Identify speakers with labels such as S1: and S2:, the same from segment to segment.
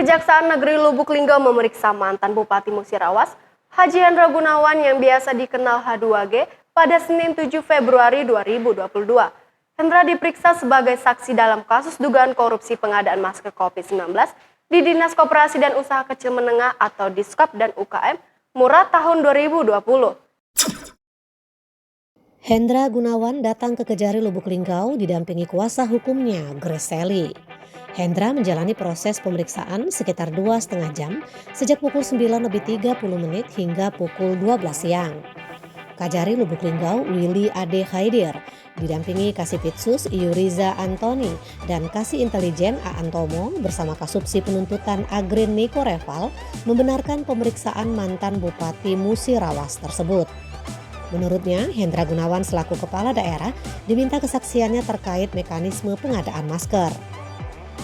S1: Kejaksaan Negeri Lubuk Linggau memeriksa mantan Bupati Musirawas, Haji Hendra Gunawan yang biasa dikenal H2G pada Senin 7 Februari 2022. Hendra diperiksa sebagai saksi dalam kasus dugaan korupsi pengadaan masker COVID-19 di Dinas Koperasi dan Usaha Kecil Menengah atau Diskop dan UKM Murah tahun 2020.
S2: Hendra Gunawan datang ke Kejari Lubuk Linggau didampingi kuasa hukumnya, Grace Sally. Hendra menjalani proses pemeriksaan sekitar 2,5 jam sejak pukul 9.30 hingga pukul 12 siang. Kajari Lubuk Linggau Willy Ade Haidir didampingi Kasipitsus Yuriza Antoni dan Kasih Intelijen Aan Tomo bersama Kasubsi Penuntutan Agrin Niko Reval membenarkan pemeriksaan mantan Bupati Musirawas tersebut. Menurutnya, Hendra Gunawan selaku kepala daerah diminta kesaksiannya terkait mekanisme pengadaan masker.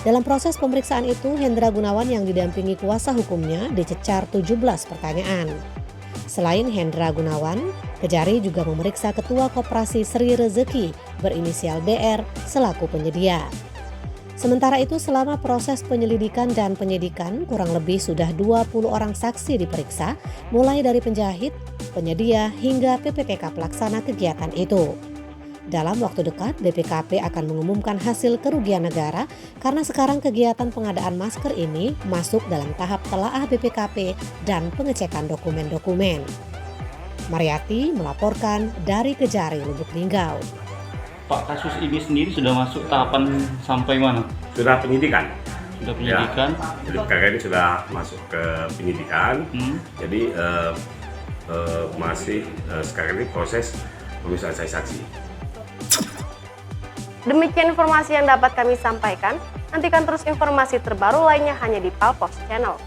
S2: Dalam proses pemeriksaan itu, Hendra Gunawan yang didampingi kuasa hukumnya dicecar 17 pertanyaan. Selain Hendra Gunawan, Kejari juga memeriksa Ketua Koperasi Sri Rezeki berinisial DR selaku penyedia. Sementara itu, selama proses penyelidikan dan penyidikan, kurang lebih sudah 20 orang saksi diperiksa, mulai dari penjahit, penyedia, hingga PPPK pelaksana kegiatan itu. Dalam waktu dekat, BPKP akan mengumumkan hasil kerugian negara karena sekarang kegiatan pengadaan masker ini masuk dalam tahap telaah BPKP dan pengecekan dokumen-dokumen. Mariati melaporkan dari Kejari Lubuk Linggau.
S3: Pak, kasus ini sendiri sudah masuk tahapan sampai mana?
S4: Sudah penyidikan.
S3: Sudah penyidikan?
S4: Ya, jadi perkara ini sudah masuk ke penyidikan. Jadi masih sekarang ini proses pemeriksaan saksi.
S1: Demikian informasi yang dapat kami sampaikan. Nantikan terus informasi terbaru lainnya hanya di Palpos Channel.